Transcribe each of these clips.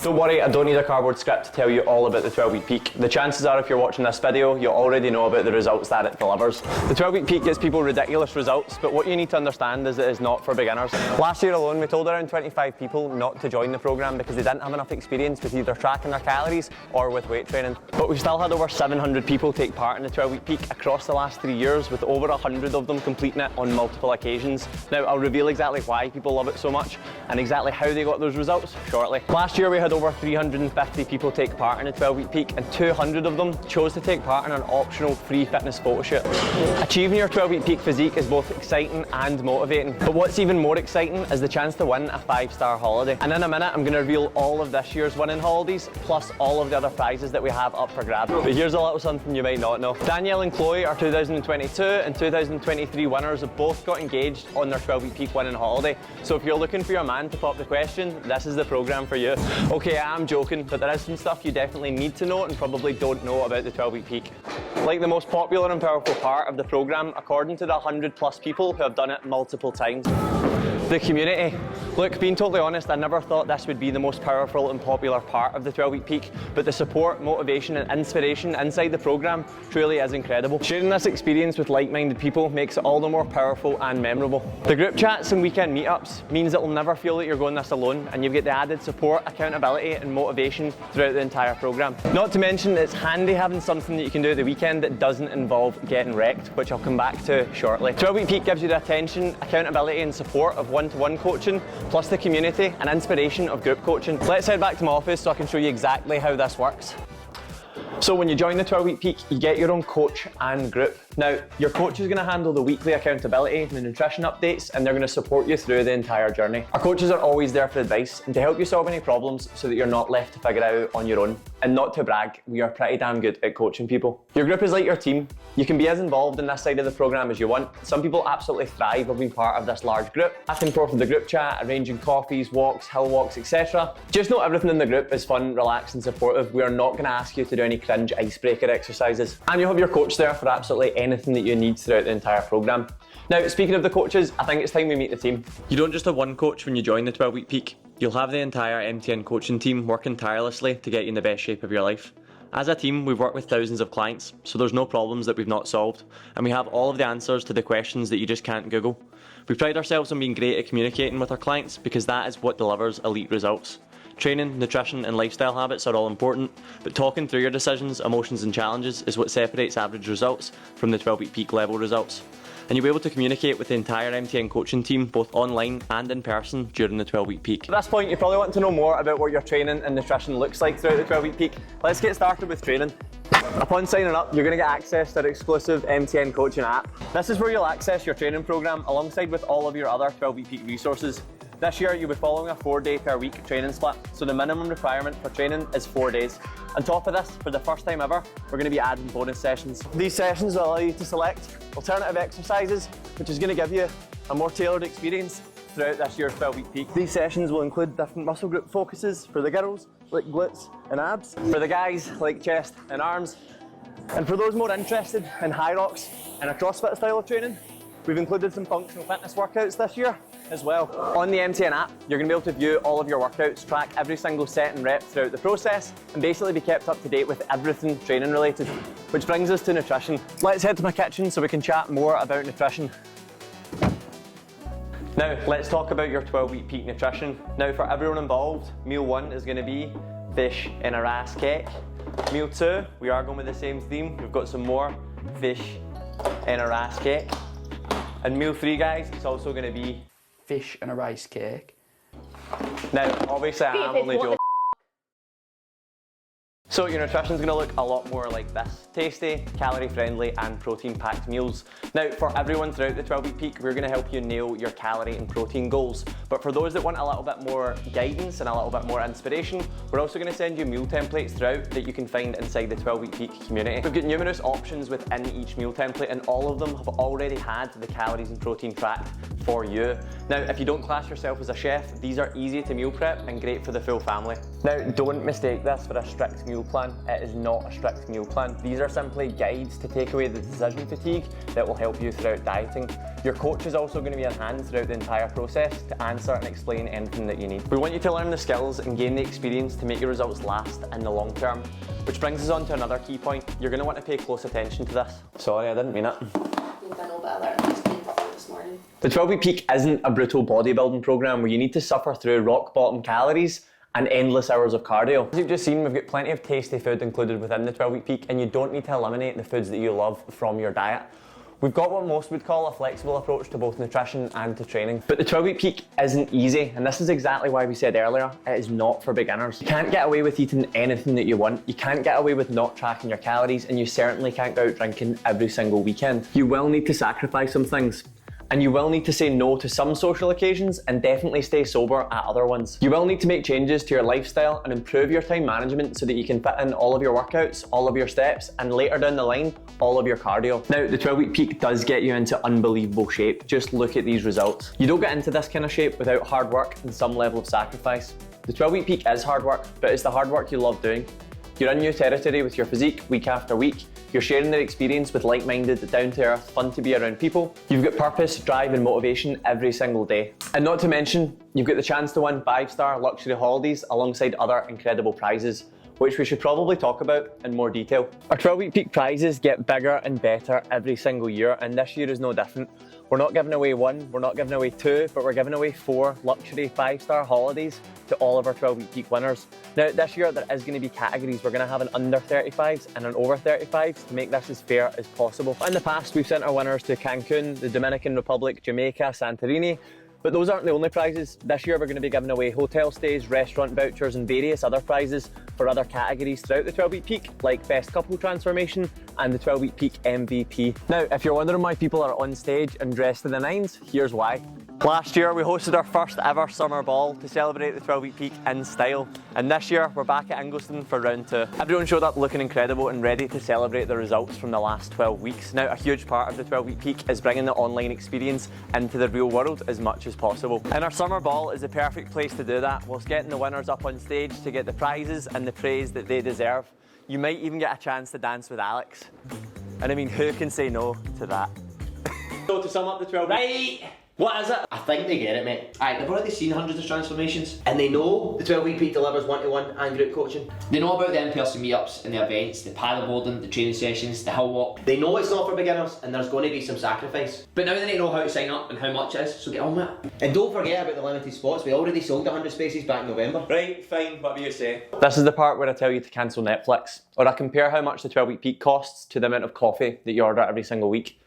Don't worry, I don't need a cardboard script to tell you all about the 12-week peak. The chances are if you're watching this video, you already know about the results that it delivers. The 12-week peak gives people ridiculous results, but what you need to understand is it is not for beginners. Last year alone, we told around 25 people not to join the programme because they didn't have enough experience with either tracking their calories or with weight training. But we've still had over 700 people take part in the 12-week peak across the last 3 years, with over 100 of them completing it on multiple occasions. Now, I'll reveal exactly why people love it so much and exactly how they got those results shortly. Last year we had over 350 people take part in the 12-week peak, and 200 of them chose to take part in an optional free fitness photo shoot. Achieving your 12-week peak physique is both exciting and motivating, but what's even more exciting is the chance to win a 5-star holiday. And in a minute I'm going to reveal all of this year's winning holidays, plus all of the other prizes that we have up for grabs. But here's a little something you might not know. Danielle and Chloe, our 2022 and 2023 winners, have both got engaged on their 12-week peak winning holiday. So if you're looking for your man to pop the question, this is the programme for you. Okay, I'm joking, but there is some stuff you definitely need to know and probably don't know about the 12-week peak. Like the most popular and powerful part of the programme, according to the 100+ people who have done it multiple times. The community. Look, being totally honest, I never thought this would be the most powerful and popular part of the 12-week peak, but the support, motivation and inspiration inside the programme truly is incredible. Sharing this experience with like-minded people makes it all the more powerful and memorable. The group chats and weekend meetups means it will never feel that you're going this alone, and you get the added support, accountability and motivation throughout the entire programme. Not to mention, it's handy having something that you can do at the weekend that doesn't involve getting wrecked, which I'll come back to shortly. 12-week peak gives you the attention, accountability and support of one-to-one coaching, plus the community and inspiration of group coaching. Let's head back to my office so I can show you exactly how this works. So when you join the 12-week peak, you get your own coach and group. Now, your coach is going to handle the weekly accountability, the nutrition updates, and they're going to support you through the entire journey. Our coaches are always there for advice and to help you solve any problems so that you're not left to figure it out on your own. And not to brag, we are pretty damn good at coaching people. Your group is like your team. You can be as involved in this side of the programme as you want. Some people absolutely thrive of being part of this large group, back and forth in the group chat, arranging coffees, walks, hill walks, etc. Just know everything in the group is fun, relaxed and supportive. We are not going to ask you to do any cringe icebreaker exercises. And you'll have your coach there for absolutely anything that you need throughout the entire programme. Now, speaking of the coaches, I think it's time we meet the team. You don't just have one coach when you join the 12-week peak. You'll have the entire MTN coaching team working tirelessly to get you in the best shape of your life. As a team, we've worked with thousands of clients, so there's no problems that we've not solved, and we have all of the answers to the questions that you just can't Google. We pride ourselves on being great at communicating with our clients because that is what delivers elite results. Training, nutrition and lifestyle habits are all important, but talking through your decisions, emotions and challenges is what separates average results from the 12-week peak level results. And you'll be able to communicate with the entire MTN coaching team both online and in person during the 12-week peak. At this point, you probably want to know more about what your training and nutrition looks like throughout the 12-week peak. Let's get started with training. Upon signing up, you're going to get access to our exclusive MTN coaching app. This is where you'll access your training programme alongside with all of your other 12-week peak resources. This year, you'll be following a 4-day per week training split, so the minimum requirement for training is 4 days. On top of this, for the first time ever, we're going to be adding bonus sessions. These sessions will allow you to select alternative exercises, which is going to give you a more tailored experience throughout this year's 12-week peak. These sessions will include different muscle group focuses for the girls, like glutes and abs, for the guys, like chest and arms, and for those more interested in high rocks and a CrossFit style of training, we've included some functional fitness workouts this year as well. On the MTN app, you're going to be able to view all of your workouts, track every single set and rep throughout the process, and basically be kept up to date with everything training related. Which brings us to nutrition. Let's head to my kitchen so we can chat more about nutrition. Now, let's talk about your 12-week peak nutrition. Now, for everyone involved, meal 1 is going to be fish in a rice cake. Meal 2, we are going with the same theme. We've got some more fish in a rice cake. And meal 3, guys, it's also going to be fish and a rice cake. Now, obviously I'm only joking. So your nutrition's going to look a lot more like this. Tasty, calorie friendly and protein packed meals. Now for everyone throughout the 12-week peak, we're going to help you nail your calorie and protein goals. But for those that want a little bit more guidance and a little bit more inspiration, we're also going to send you meal templates throughout that you can find inside the 12-week peak community. We've got numerous options within each meal template and all of them have already had the calories and protein tracked for you. Now if you don't class yourself as a chef, these are easy to meal prep and great for the full family. Now don't mistake this for a strict meal plan. It is not a strict meal plan. These are simply guides to take away the decision fatigue that will help you throughout dieting. Your coach is also going to be on hand throughout the entire process to answer and explain anything that you need. We want you to learn the skills and gain the experience to make your results last in the long term. Which brings us on to another key point. You're going to want to pay close attention to this. Sorry, I didn't mean it. I know better than this morning. The 12-week peak isn't a brutal bodybuilding program where you need to suffer through rock bottom calories and endless hours of cardio. As you've just seen, we've got plenty of tasty food included within the 12-week peak, and you don't need to eliminate the foods that you love from your diet. We've got what most would call a flexible approach to both nutrition and to training. But the 12-week peak isn't easy, and this is exactly why we said earlier, it is not for beginners. You can't get away with eating anything that you want, you can't get away with not tracking your calories, and you certainly can't go out drinking every single weekend. You will need to sacrifice some things. And you will need to say no to some social occasions and definitely stay sober at other ones. You will need to make changes to your lifestyle and improve your time management so that you can fit in all of your workouts, all of your steps, and later down the line, all of your cardio. Now, the 12-week peak does get you into unbelievable shape. Just look at these results. You don't get into this kind of shape without hard work and some level of sacrifice. The 12-week peak is hard work, but it's the hard work you love doing. You're in new territory with your physique week after week. You're sharing their experience with like-minded, down-to-earth, fun to be around people. You've got purpose, drive and motivation every single day. And not to mention, you've got the chance to win 5-star luxury holidays alongside other incredible prizes, which we should probably talk about in more detail. Our 12-week peak prizes get bigger and better every single year, and this year is no different. We're not giving away 1, we're not giving away 2, but we're giving away 4 luxury 5-star holidays to all of our 12-week peak winners. Now, this year there is going to be categories. We're going to have an under 35s and an over 35s to make this as fair as possible. In the past, we've sent our winners to Cancun, the Dominican Republic, Jamaica, Santorini, but those aren't the only prizes. This year we're going to be giving away hotel stays, restaurant vouchers and various other prizes for other categories throughout the 12-week peak, like Best Couple Transformation and the 12-week peak MVP. Now, if you're wondering why people are on stage and dressed to the nines, here's why. Last year we hosted our first ever summer ball to celebrate the 12-week peak in style, and this year we're back at Ingliston for round 2. Everyone showed up looking incredible and ready to celebrate the results from the last 12 weeks. Now, a huge part of the 12-week peak is bringing the online experience into the real world as much as possible. And our summer ball is the perfect place to do that, whilst getting the winners up on stage to get the prizes and the praise that they deserve. You might even get a chance to dance with Alex. And I mean, who can say no to that? So to sum up the 12 week... Right! What is it? I think they get it, mate. Aye, they've already seen hundreds of transformations, and they know the 12-week peak delivers one-to-one and group coaching. They know about the in-person meetups and the events, the paddleboarding, the training sessions, the hill walk. They know it's not for beginners, and there's going to be some sacrifice. But now they need to know how to sign up and how much it is, so get on with it. And don't forget about the limited spots. We already sold 100 spaces back in November. Right, fine, whatever you say. This is the part where I tell you to cancel Netflix, or I compare how much the 12-week peak costs to the amount of coffee that you order every single week.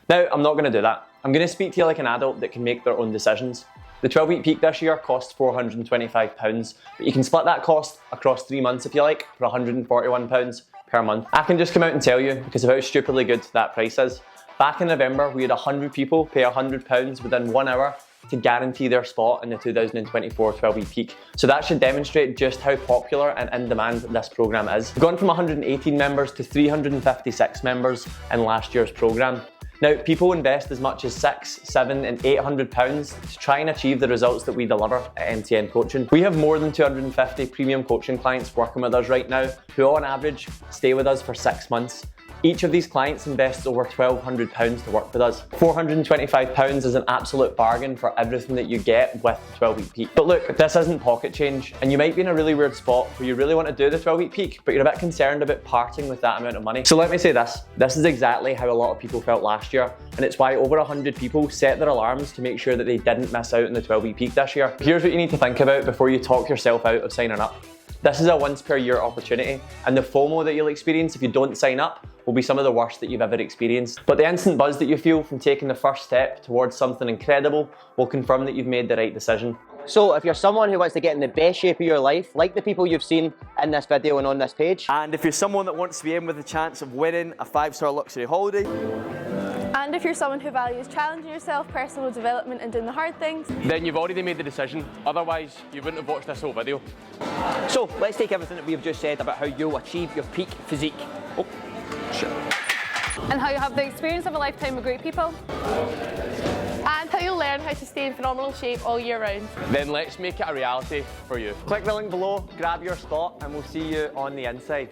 Now, I'm not going to do that. I'm going to speak to you like an adult that can make their own decisions. The 12-week peak this year costs £425, but you can split that cost across 3 months if you like, for £141 per month. I can just come out and tell you, because of how stupidly good that price is. Back in November, we had 100 people pay £100 within 1 hour to guarantee their spot in the 2024 12-week peak. So that should demonstrate just how popular and in demand this programme is. We've gone from 118 members to 356 members in last year's programme. Now, people invest as much as £600, £700 and £800 to try and achieve the results that we deliver at MTN Coaching. We have more than 250 premium coaching clients working with us right now, who on average stay with us for 6 months. Each of these clients invests over £1,200 to work with us. £425 is an absolute bargain for everything that you get with the 12-week peak. But look, this isn't pocket change, and you might be in a really weird spot where you really want to do the 12-week peak, but you're a bit concerned about parting with that amount of money. So let me say this is exactly how a lot of people felt last year, and it's why over 100 people set their alarms to make sure that they didn't miss out on the 12-week peak this year. Here's what you need to think about before you talk yourself out of signing up. This is a once per year opportunity, and the FOMO that you'll experience if you don't sign up will be some of the worst that you've ever experienced. But the instant buzz that you feel from taking the first step towards something incredible will confirm that you've made the right decision. So if you're someone who wants to get in the best shape of your life, like the people you've seen in this video and on this page, And if you're someone that wants to be in with a chance of winning a 5-star luxury holiday, and if you're someone who values challenging yourself, personal development and doing the hard things, then you've already made the decision. Otherwise, you wouldn't have watched this whole video. so let's take everything that we've just said about how you'll achieve your peak physique. Oh, shit. and how you have the experience of a lifetime with great people, and how that you'll learn how to stay in phenomenal shape all year round. Then let's make it a reality for you. Click the link below, grab your spot, and we'll see you on the inside.